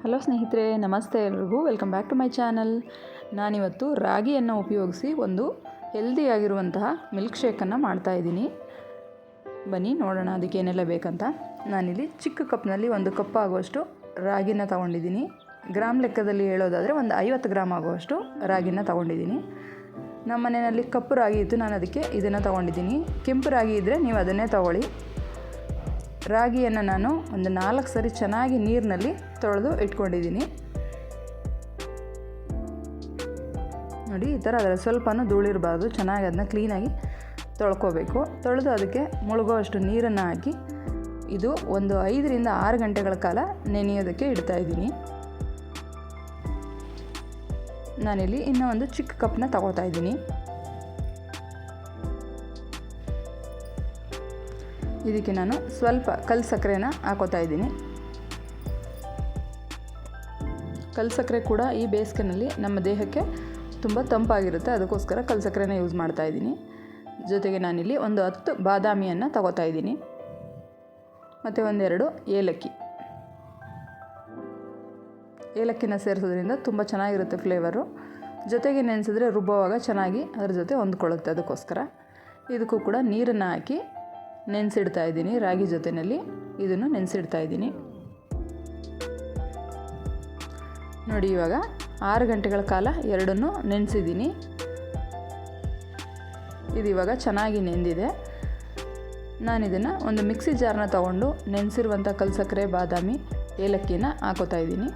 Hello ಸ್ನೇಹಿತರೆ, ನಮಸ್ತೆ ಎಲ್ರಿಗೂ. Welcome back to my channel. ನಾನಿವತ್ತು ರಾಗಿಯನ್ನು ಉಪಯೋಗಿಸಿ ಒಂದು ಹೆಲ್ದಿಯಾಗಿರುವಂತಹ ಮಿಲ್ಕ್ ಶೇಕನ್ನು ಮಾಡ್ತಾಯಿದ್ದೀನಿ. ಬನ್ನಿ ನೋಡೋಣ ಅದಕ್ಕೆ ಏನೆಲ್ಲ ಬೇಕಂತ. ನಾನಿಲ್ಲಿ ಚಿಕ್ಕ ಕಪ್ನಲ್ಲಿ 1 ಕಪ್ ಆಗುವಷ್ಟು ರಾಗಿನ ತೊಗೊಂಡಿದ್ದೀನಿ. ಗ್ರಾಮ್ ಲೆಕ್ಕದಲ್ಲಿ ಹೇಳೋದಾದರೆ ಒಂದು 50 ಗ್ರಾಮ್ ಆಗುವಷ್ಟು ರಾಗಿನ ತೊಗೊಂಡಿದ್ದೀನಿ. ನಮ್ಮ ಮನೆಯಲ್ಲಿ ಕಪ್ಪು ರಾಗಿ ಇತ್ತು, ನಾನು ಅದಕ್ಕೆ ಇದನ್ನು ತೊಗೊಂಡಿದ್ದೀನಿ. ಕೆಂಪು ರಾಗಿ ಇದ್ದರೆ ನೀವು ಅದನ್ನೇ ತೊಗೊಳ್ಳಿ. ರಾಗಿಯನ್ನು ನಾನು ಒಂದು 4 ಸರಿ ಚೆನ್ನಾಗಿ ನೀರಿನಲ್ಲಿ ತೊಳೆದು ಇಟ್ಕೊಂಡಿದ್ದೀನಿ. ನೋಡಿ, ಈ ಥರ ಅದರಲ್ಲಿ ಸ್ವಲ್ಪನೂ ಧೂಳಿರಬಾರ್ದು. ಚೆನ್ನಾಗಿ ಅದನ್ನ ಕ್ಲೀನಾಗಿ ತೊಳ್ಕೊಬೇಕು. ತೊಳೆದು ಅದಕ್ಕೆ ಮುಳುಗುವಷ್ಟು ನೀರನ್ನು ಹಾಕಿ ಇದು ಒಂದು 5 ರಿಂದ 6 ಗಂಟೆಗಳ ಕಾಲ ನೆನೆಯೋದಕ್ಕೆ ಇಡ್ತಾಯಿದ್ದೀನಿ. ನಾನಿಲ್ಲಿ ಇನ್ನೂ ಒಂದು ಚಿಕ್ಕ ಕಪ್ನ ತಗೋತಾ ಇದ್ದೀನಿ. ಇದಕ್ಕೆ ನಾನು ಸ್ವಲ್ಪ ಕಲ್ಲು ಸಕ್ಕರೆನ ಹಾಕೋತಾ ಇದ್ದೀನಿ. ಕಲ್ಲು ಸಕ್ಕರೆ ಕೂಡ ಈ ಬೇಸಿಗೆನಲ್ಲಿ ನಮ್ಮ ದೇಹಕ್ಕೆ ತುಂಬ ತಂಪಾಗಿರುತ್ತೆ, ಅದಕ್ಕೋಸ್ಕರ ಕಲ್ಲು ಸಕ್ಕರೆನ ಯೂಸ್ ಮಾಡ್ತಾ ಇದ್ದೀನಿ. ಜೊತೆಗೆ ನಾನಿಲ್ಲಿ ಒಂದು 10 ಬಾದಾಮಿಯನ್ನು ತಗೋತಾ ಇದ್ದೀನಿ ಮತ್ತು 1-2 ಏಲಕ್ಕಿನ ಸೇರಿಸೋದ್ರಿಂದ ತುಂಬ ಚೆನ್ನಾಗಿರುತ್ತೆ ಫ್ಲೇವರು. ಜೊತೆಗೆ ನೆನೆಸಿದ್ರೆ ರುಬ್ಬುವಾಗ ಚೆನ್ನಾಗಿ ಅದರ ಜೊತೆ ಹೊಂದ್ಕೊಳ್ಳುತ್ತೆ. ಅದಕ್ಕೋಸ್ಕರ ಇದಕ್ಕೂ ಕೂಡ ನೀರನ್ನು ಹಾಕಿ ನೆನೆಸಿಡ್ತಾ ಇದ್ದೀನಿ. ರಾಗಿ ಜೊತೆಯಲ್ಲಿ ಇದನ್ನು ನೆನೆಸಿಡ್ತಾ ಇದ್ದೀನಿ. ನೋಡಿ, ಇವಾಗ 6 ಗಂಟೆಗಳ ಕಾಲ ಎರಡನ್ನೂ ನೆನೆಸಿದ್ದೀನಿ. ಇದು ಇವಾಗ ಚೆನ್ನಾಗಿ ನೆಂದಿದೆ. ನಾನಿದನ್ನು ಒಂದು ಮಿಕ್ಸಿ ಜಾರ್ನ ತಗೊಂಡು ನೆನೆಸಿರುವಂಥ ಕಲ್ಲು ಸಕ್ಕರೆ, ಬಾದಾಮಿ, ಏಲಕ್ಕಿನ ಹಾಕೋತಾ ಇದ್ದೀನಿ.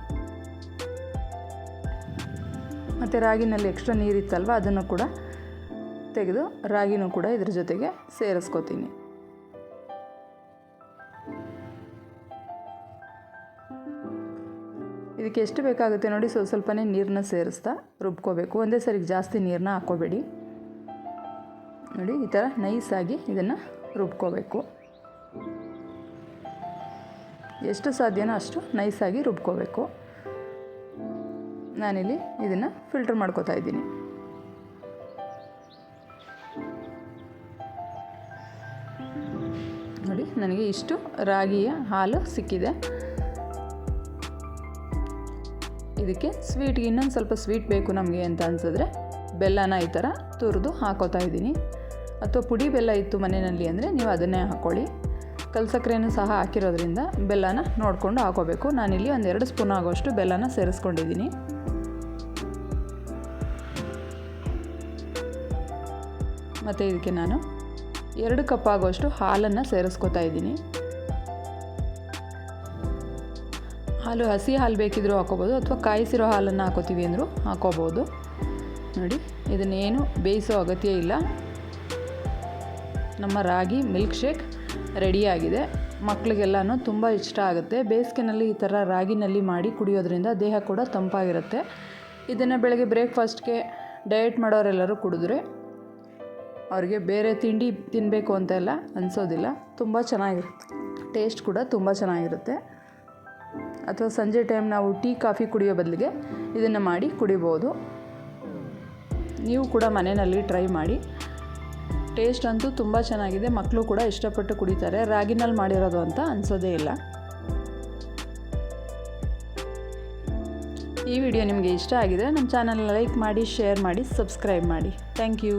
ಮತ್ತು ರಾಗಿನಲ್ಲಿ ಎಕ್ಸ್ಟ್ರಾ ನೀರಿತ್ತಲ್ವ, ಅದನ್ನು ಕೂಡ ತೆಗೆದು ರಾಗಿನೂ ಕೂಡ ಇದ್ರ ಜೊತೆಗೆ ಸೇರಿಸ್ಕೋತೀನಿ. ಇದಕ್ಕೆ ಎಷ್ಟು ಬೇಕಾಗುತ್ತೆ ನೋಡಿ, ಸ್ವಲ್ಪನೇ ನೀರನ್ನ ಸೇರಿಸ್ತಾ ರುಬ್ಕೋಬೇಕು. ಒಂದೇ ಸರಿಗೆ ಜಾಸ್ತಿ ನೀರನ್ನ ಹಾಕ್ಕೋಬೇಡಿ. ನೋಡಿ, ಈ ಥರ ನೈಸಾಗಿ ಇದನ್ನು ರುಬ್ಕೋಬೇಕು. ಎಷ್ಟು ಸಾಧ್ಯನೋ ಅಷ್ಟು ನೈಸಾಗಿ ರುಬ್ಕೋಬೇಕು. ನಾನಿಲ್ಲಿ ಇದನ್ನು ಫಿಲ್ಟರ್ ಮಾಡ್ಕೋತಾ ಇದ್ದೀನಿ. ನೋಡಿ, ನನಗೆ ಇಷ್ಟು ರಾಗಿಯ ಹಾಲು ಸಿಕ್ಕಿದೆ. ಇದಕ್ಕೆ ಸ್ವೀಟ್ಗೆ ಇನ್ನೊಂದು ಸ್ವಲ್ಪ ಸ್ವೀಟ್ ಬೇಕು ನಮಗೆ ಅಂತ ಅನಿಸಿದ್ರೆ ಬೆಲ್ಲನ ಈ ಥರ ತುರಿದು ಹಾಕೋತಾ ಇದ್ದೀನಿ. ಅಥವಾ ಪುಡಿ ಬೆಲ್ಲ ಇತ್ತು ಮನೆಯಲ್ಲಿ ಅಂದರೆ ನೀವು ಅದನ್ನೇ ಹಾಕ್ಕೊಳ್ಳಿ. ಕಲ್ಲು ಸಕ್ಕರೆನೂ ಸಹ ಹಾಕಿರೋದ್ರಿಂದ ಬೆಲ್ಲನ ನೋಡಿಕೊಂಡು ಹಾಕೋಬೇಕು. ನಾನಿಲ್ಲಿ 1-2 ಸ್ಪೂನ್ ಆಗೋಷ್ಟು ಬೆಲ್ಲನ ಸೇರಿಸ್ಕೊಂಡಿದ್ದೀನಿ. ಮತ್ತು ಇದಕ್ಕೆ ನಾನು 2 ಕಪ್ ಆಗೋಷ್ಟು ಹಾಲನ್ನು ಸೇರಿಸ್ಕೋತಾ ಇದ್ದೀನಿ. ಹಾಲು ಹಸಿ ಹಾಲು ಬೇಕಿದ್ರೂ ಹಾಕೋಬೋದು, ಅಥವಾ ಕಾಯಿಸಿರೋ ಹಾಲನ್ನು ಹಾಕೋತೀವಿ ಅಂದರೂ ಹಾಕೋಬೋದು. ನೋಡಿ, ಇದನ್ನೇನು ಬೇಯಿಸೋ ಅಗತ್ಯ ಇಲ್ಲ. ನಮ್ಮ ರಾಗಿ ಮಿಲ್ಕ್ ಶೇಕ್ ರೆಡಿಯಾಗಿದೆ. ಮಕ್ಕಳಿಗೆಲ್ಲನೂ ತುಂಬ ಇಷ್ಟ ಆಗುತ್ತೆ. ಬೇಸಿಗೆನಲ್ಲಿ ಈ ಥರ ರಾಗಿನಲ್ಲಿ ಮಾಡಿ ಕುಡಿಯೋದ್ರಿಂದ ದೇಹ ಕೂಡ ತಂಪಾಗಿರುತ್ತೆ. ಇದನ್ನು ಬೆಳಗ್ಗೆ ಬ್ರೇಕ್ಫಾಸ್ಟ್ಗೆ ಡಯಟ್ ಮಾಡೋರೆಲ್ಲರೂ ಕುಡಿದ್ರೆ ಅವ್ರಿಗೆ ಬೇರೆ ತಿಂಡಿ ತಿನ್ನಬೇಕು ಅಂತೆಲ್ಲ ಅನಿಸೋದಿಲ್ಲ. ತುಂಬ ಚೆನ್ನಾಗಿರುತ್ತೆ, ಟೇಸ್ಟ್ ಕೂಡ ತುಂಬ ಚೆನ್ನಾಗಿರುತ್ತೆ. ಅಥವಾ ಸಂಜೆ ಟೈಮ್ ನಾವು ಟೀ ಕಾಫಿ ಕುಡಿಯೋ ಬದಲಿಗೆ ಇದನ್ನು ಮಾಡಿ ಕುಡಿಬೋದು. ನೀವು ಕೂಡ ಮನೆಯಲ್ಲಿ ಟ್ರೈ ಮಾಡಿ. ಟೇಸ್ಟ್ ಅಂತೂ ತುಂಬ ಚೆನ್ನಾಗಿದೆ. ಮಕ್ಕಳು ಕೂಡ ಇಷ್ಟಪಟ್ಟು ಕುಡಿತಾರೆ. ರಾಗಿನಲ್ಲಿ ಮಾಡಿರೋದು ಅಂತ ಅನಿಸೋದೇ ಇಲ್ಲ. ಈ ವಿಡಿಯೋ ನಿಮಗೆ ಇಷ್ಟ ಆಗಿದರೆ ನಮ್ಮ ಚಾನಲ್ನ ಲೈಕ್ ಮಾಡಿ, ಶೇರ್ ಮಾಡಿ, ಸಬ್ಸ್ಕ್ರೈಬ್ ಮಾಡಿ. Thank you.